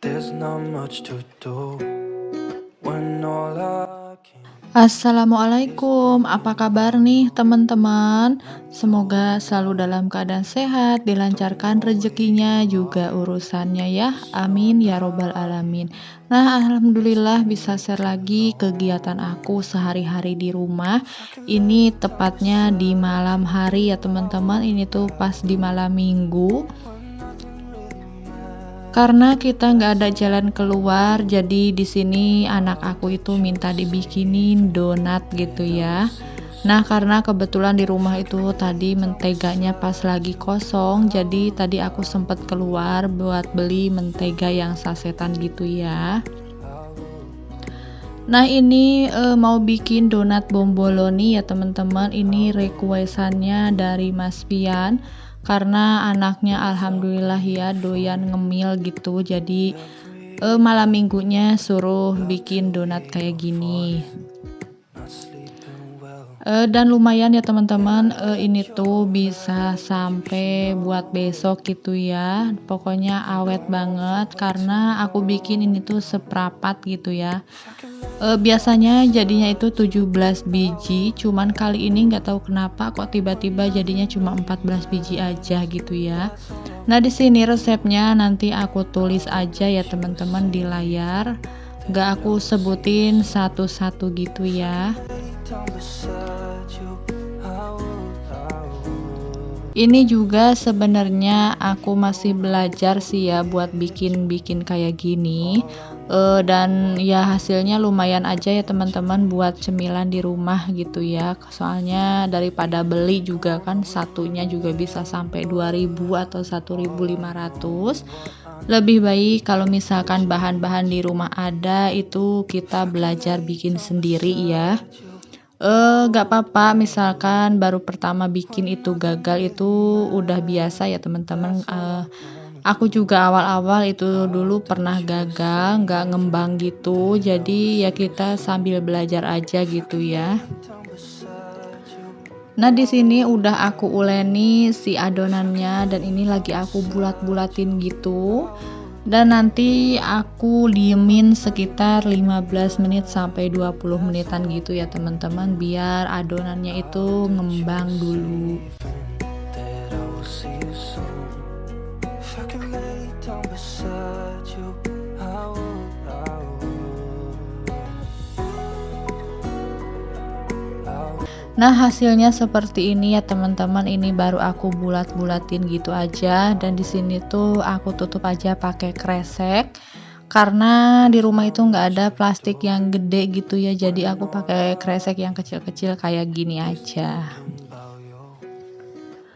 There's not much to do when all I can is Assalamualaikum, think apa kabar about nih you. teman-teman? Not telling Semoga you selalu dalam keadaan sehat, don't dilancarkan know where rezekinya, you juga are. urusannya ya. Just know Amin ya robbal that alamin. Nah, it's alhamdulillah been bisa share way too lagi kegiatan long. aku sehari-hari di rumah. If I could lay Ini down tepatnya di beside malam you, hari ya how teman-teman. Ini would tuh pas I di malam minggu. when nothing really Karena matters kita nggak ada for jalan keluar, jadi di sini anak all aku that itu you minta dibikinin saving donat gitu that I will ya. see you Nah, soon. karena kebetulan di rumah If I itu could lay tadi down menteganya pas beside lagi you, kosong, how jadi would tadi aku I sempat keluar buat beli mentega yang sasetan gitu ya. how would Nah, ini mau bikin donat bomboloni ya teman-teman. Ini how requestannya dari Mas Pian karena anaknya alhamdulillah ya doyan ngemil gitu. Jadi every malam night minggunya suruh love to bikin donat hear kayak your gini. voice, not sleeping well. Dan lumayan ya teman-teman, Can't let ini tuh your bisa value sampai buat show. besok gitu ya. Pokoknya awet Don't want banget for way too karena aku bikin ini tuh long. seperapat gitu ya. If I could lay down Biasanya jadinya itu beside you, 17 how biji, cuman kali ini nggak tahu kenapa kok when tiba-tiba jadinya nothing cuma really 14 biji aja gitu ya. matters for Nah, di sini resepnya nanti aku tulis all aja ya that you teman-teman di layar. saving Nggak that I aku will see you sebutin soon. satu-satu gitu If I ya. could lay down beside you, how would Ini juga sebenarnya aku masih belajar sih ya buat bikin-bikin kayak gini. all I Dan ya hasilnya lumayan aja ya teman-teman buat cemilan di rumah gitu ya. Soalnya daripada beli juga kan satunya juga bisa sampai 2.000 atau 1.500. Lebih baik kalau misalkan bahan-bahan di rumah ada itu kita belajar bikin sendiri ya. Nggak apa-apa misalkan baru pertama bikin itu gagal, itu udah biasa ya teman-teman. Aku juga awal-awal itu dulu pernah gagal, nggak ngembang gitu, jadi ya kita sambil belajar aja gitu ya. Nah, di sini udah aku uleni si adonannya dan ini lagi aku bulat-bulatin gitu. Dan nanti aku diemin sekitar 15 menit sampai 20 menitan gitu ya teman-teman, biar adonannya itu ngembang dulu. that I will see you soon. If I could lay down beside you, how would Nah, hasilnya seperti ini ya teman-teman. Ini baru aku bulat-bulatin gitu aja, dan di sini tuh aku tutup aja pakai kresek karena di rumah itu nggak ada plastik yang gede gitu ya, jadi aku pakai kresek yang kecil-kecil kayak gini aja. about you,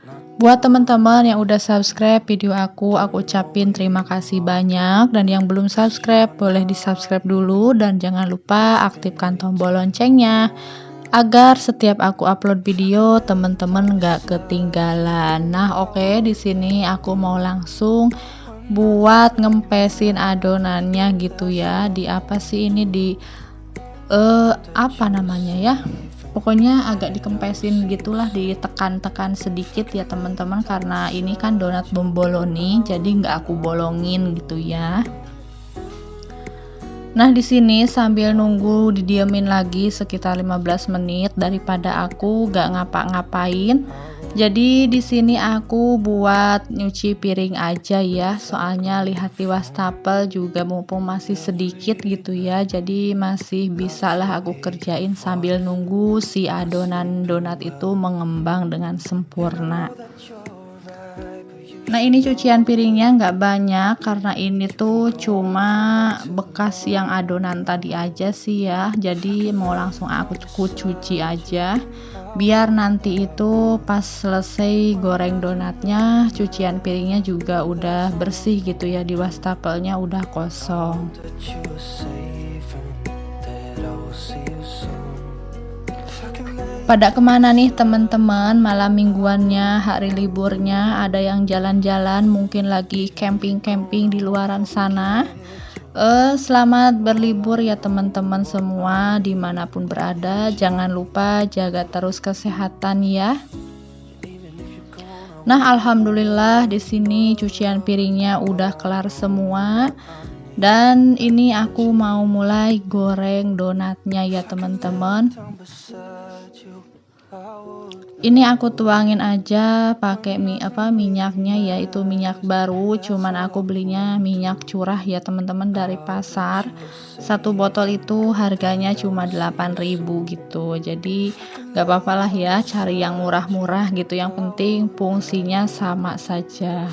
not Buat teman-teman yang udah subscribe video aku ucapin terima kasih banyak, dan yang belum subscribe boleh di subscribe dulu, dan jangan lupa aktifkan tombol loncengnya agar setiap aku upload video teman-teman nggak ketinggalan. Nah, oke, di sini aku mau langsung buat ngempesin adonannya gitu ya. Di apa sih ini, di apa namanya ya? Pokoknya agak dikempesin gitulah, ditekan-tekan sedikit ya teman-teman, karena ini kan donat bomboloni jadi nggak aku bolongin gitu ya. Nah, di sini sambil nunggu didiemin lagi sekitar 15 menit daripada aku gak ngapa-ngapain. Jadi di sini aku buat nyuci piring aja ya. Soalnya lihat di wastafel juga mumpung masih sedikit gitu ya. Jadi masih bisa lah aku kerjain sambil nunggu si adonan donat itu mengembang dengan sempurna. that you're right, but you Nah, ini cucian piringnya nggak banyak karena ini tuh cuma bekas yang adonan tadi aja sih ya. Jadi mau langsung aku cuci aja biar nanti itu pas selesai goreng donatnya cucian piringnya juga udah bersih gitu ya, di wastafelnya udah kosong. that you were saving that I will see you soon. If I could lay Pada kemana nih teman-teman malam mingguannya, hari liburnya? Ada yang jalan-jalan, mungkin lagi camping-camping di luaran sana. Selamat berlibur ya teman-teman semua dimanapun berada. Jangan lupa jaga terus kesehatan ya. Nah, alhamdulillah di sini cucian piringnya udah kelar semua. Dan ini aku mau mulai goreng donatnya ya teman-teman. Ini aku tuangin aja pakai minyaknya, yaitu minyak baru, cuman aku belinya minyak curah ya teman-teman dari pasar. Satu botol itu harganya cuma 8.000 gitu. Jadi gak apa-apa lah ya, cari yang murah-murah gitu, yang penting fungsinya sama saja.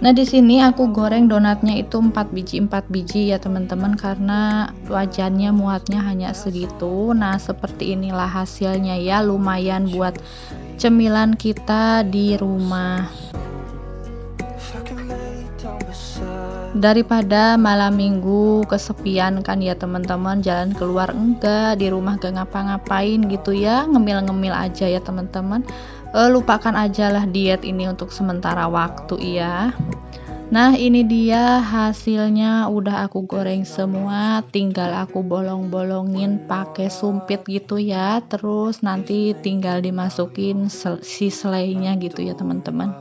Nah, di sini aku goreng donatnya itu 4 biji ya teman-teman, karena wajannya muatnya hanya segitu. Nah, seperti inilah hasilnya ya, lumayan buat cemilan kita di rumah. Daripada malam minggu kesepian kan ya teman-teman, jalan keluar enggak, di rumah gak ngapa-ngapain gitu ya, ngemil-ngemil aja ya teman-teman. Lupakan ajalah diet ini untuk sementara waktu ya. Nah, ini dia hasilnya, udah aku goreng semua, tinggal aku bolong-bolongin pakai sumpit gitu ya. Terus nanti tinggal dimasukin si selainya gitu ya teman-teman.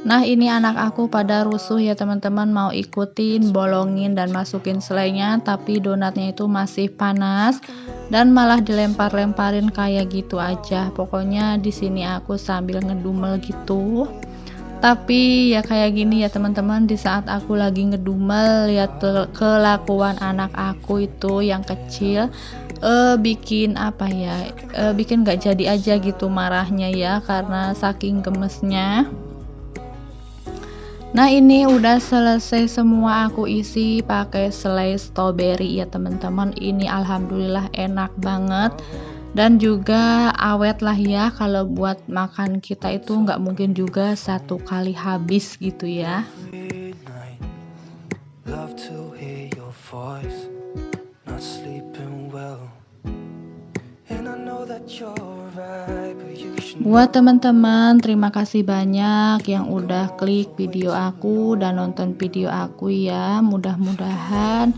Nah, ini anak aku pada rusuh ya teman-teman, mau ikutin bolongin dan masukin selainya, tapi donatnya itu masih panas dan malah dilempar-lemparin kayak gitu aja. Pokoknya di sini aku sambil ngedumel gitu. Tapi ya kayak gini ya teman-teman, di saat aku lagi ngedumel lihat kelakuan anak aku itu yang kecil, bikin bikin gak jadi aja gitu marahnya ya, karena saking gemesnya. Nah, ini udah selesai semua aku isi pakai selai strawberry ya teman-teman. Ini alhamdulillah enak banget dan juga awet lah ya, kalau buat makan kita itu nggak mungkin juga satu kali habis gitu ya. Buat teman-teman, terima kasih banyak yang udah klik video aku dan nonton video aku ya. Mudah-mudahan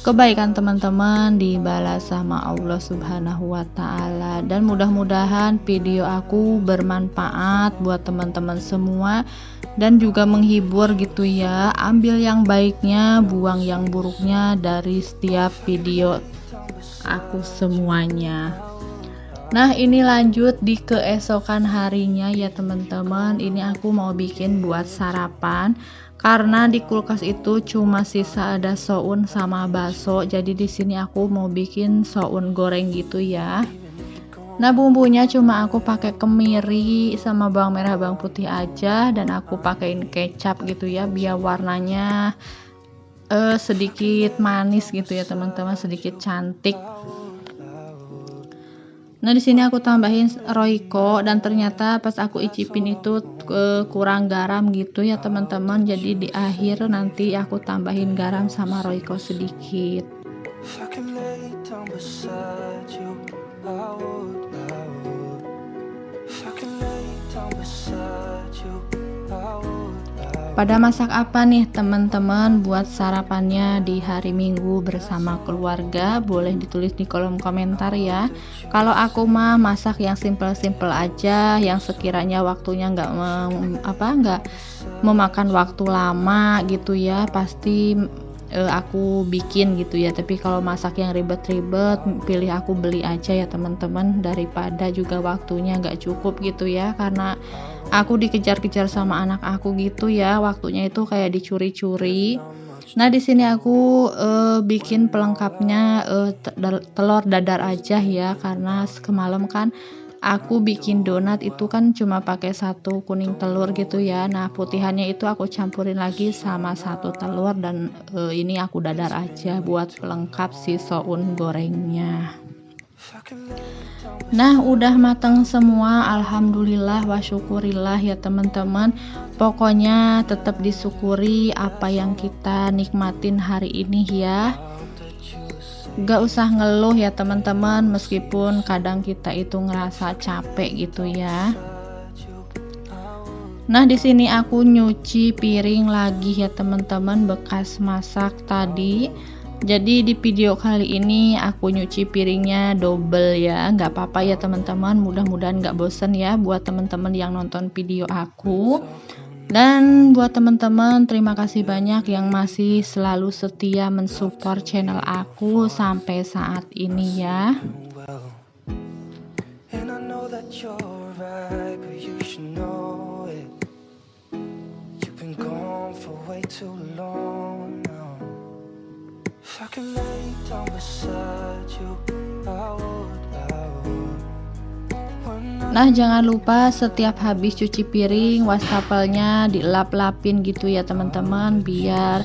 kebaikan teman-teman dibalas sama Allah Subhanahu wa Ta'ala, dan mudah-mudahan video aku bermanfaat buat teman-teman semua dan juga menghibur gitu ya. Ambil yang baiknya, buang yang buruknya dari setiap video aku semuanya. Nah, ini lanjut di keesokan harinya ya teman-teman. Ini aku mau bikin buat sarapan, karena di kulkas itu cuma sisa ada soun sama bakso. Jadi di sini aku mau bikin soun goreng gitu ya. Nah, bumbunya cuma aku pakai kemiri sama bawang merah, bawang putih aja, dan aku pakein kecap gitu ya, biar warnanya sedikit manis gitu ya teman-teman, sedikit cantik. Nah, di sini aku tambahin Royco, dan ternyata pas aku icipin itu kurang garam gitu ya teman-teman. Jadi di akhir nanti aku tambahin garam sama Royco sedikit. Pada masak apa nih teman-teman buat sarapannya di hari Minggu bersama keluarga? Boleh ditulis di kolom komentar ya. Kalau aku mah masak yang simple-simple aja, yang sekiranya waktunya nggak memakan waktu lama gitu ya, pasti aku bikin gitu ya. Tapi kalau masak yang ribet-ribet, pilih aku beli aja ya teman-teman, daripada juga waktunya nggak cukup gitu ya, karena aku dikejar-kejar sama anak aku gitu ya, waktunya itu kayak dicuri-curi. Nah, di sini aku bikin pelengkapnya telur dadar aja ya, karena semalam kan aku bikin donat itu kan cuma pakai satu kuning telur gitu ya. Nah, putihannya itu aku campurin lagi sama satu telur, dan ini aku dadar aja buat pelengkap si soun gorengnya. Nah, udah matang semua, alhamdulillah wa syukurillah ya teman-teman. Pokoknya tetap disyukuri apa yang kita nikmatin hari ini ya. Gak usah ngeluh ya teman-teman, meskipun kadang kita itu ngerasa capek gitu ya. Nah, di sini aku nyuci piring lagi ya teman-teman, bekas masak tadi. Jadi di video kali ini aku nyuci piringnya double ya, nggak apa-apa ya teman-teman, mudah-mudahan nggak bosen ya buat teman-teman yang nonton video aku. Dan buat teman-teman, terima kasih banyak yang masih selalu setia mensupport channel aku sampai saat ini ya. Well, and I know that you're right, but you should know it. You've been gone for way too long now. If I could lay down beside you, I would. Nah, jangan lupa setiap habis cuci piring, wastafelnya dilap-lapin gitu ya teman-teman, biar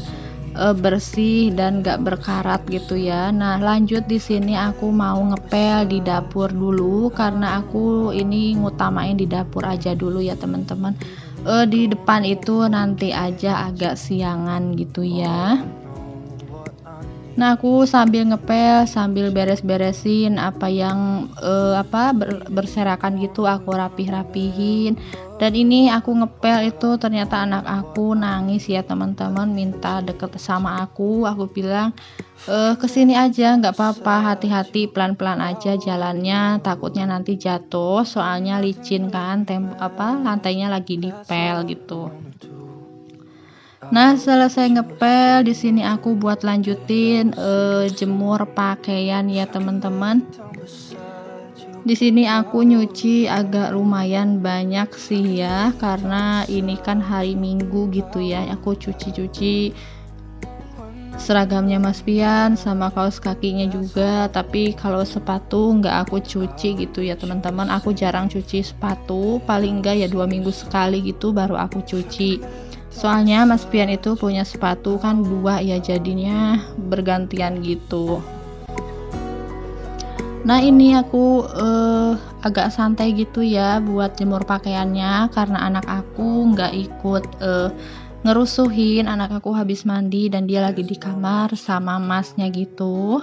bersih dan gak berkarat gitu ya. Nah, lanjut di sini aku mau ngepel di dapur dulu karena aku ini ngutamain di dapur aja dulu ya teman-teman. Di depan itu nanti aja agak siangan gitu ya. Nah, aku sambil ngepel, sambil beres-beresin apa yang berserakan gitu, aku rapih-rapihin. Dan ini aku ngepel itu ternyata anak aku nangis ya teman-teman, minta deket sama aku. Aku bilang kesini aja nggak apa-apa, hati-hati, pelan-pelan aja jalannya, takutnya nanti jatuh soalnya licin kan, lantainya lagi dipel gitu. Nah, selesai ngepel di sini aku buat lanjutin jemur pakaian ya teman-teman. Di sini aku nyuci agak lumayan banyak sih ya, karena ini kan hari Minggu gitu ya. Aku cuci-cuci seragamnya Mas Pian sama kaos kakinya juga, tapi kalau sepatu nggak aku cuci gitu ya teman-teman. Aku jarang cuci sepatu, paling enggak ya 2 minggu sekali gitu baru aku cuci. Soalnya Mas Pian itu punya sepatu kan 2 ya, jadinya bergantian gitu. Nah, ini aku agak santai gitu ya buat jemur pakaiannya karena anak aku nggak ikut ngerusuhin. Anak aku habis mandi dan dia lagi di kamar sama masnya gitu.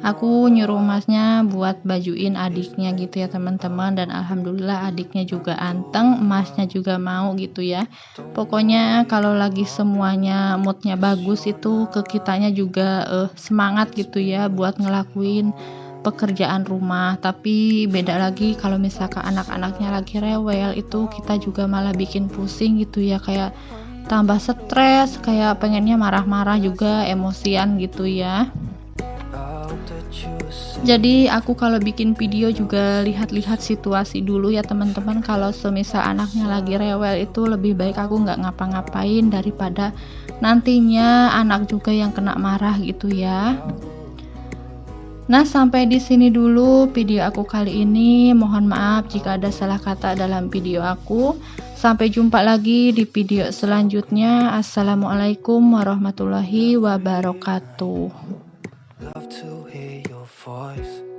Aku nyuruh masnya buat bajuin adiknya gitu ya teman-teman, dan alhamdulillah adiknya juga anteng, masnya juga mau gitu ya. Pokoknya kalau lagi semuanya moodnya bagus itu ke kitanya juga semangat gitu ya buat ngelakuin pekerjaan rumah. Tapi beda lagi kalau misalkan anak-anaknya lagi rewel, itu kita juga malah bikin pusing gitu ya, kayak tambah stres, kayak pengennya marah-marah juga, emosian gitu ya. Jadi aku kalau bikin video juga lihat-lihat situasi dulu ya teman-teman. Kalau semisal anaknya lagi rewel itu lebih baik aku nggak ngapa-ngapain daripada nantinya anak juga yang kena marah gitu ya. Nah, sampai di sini dulu video aku kali ini. Mohon maaf jika ada salah kata dalam video aku. Sampai jumpa lagi di video selanjutnya. Assalamualaikum warahmatullahi wabarakatuh. Love to hear your voice.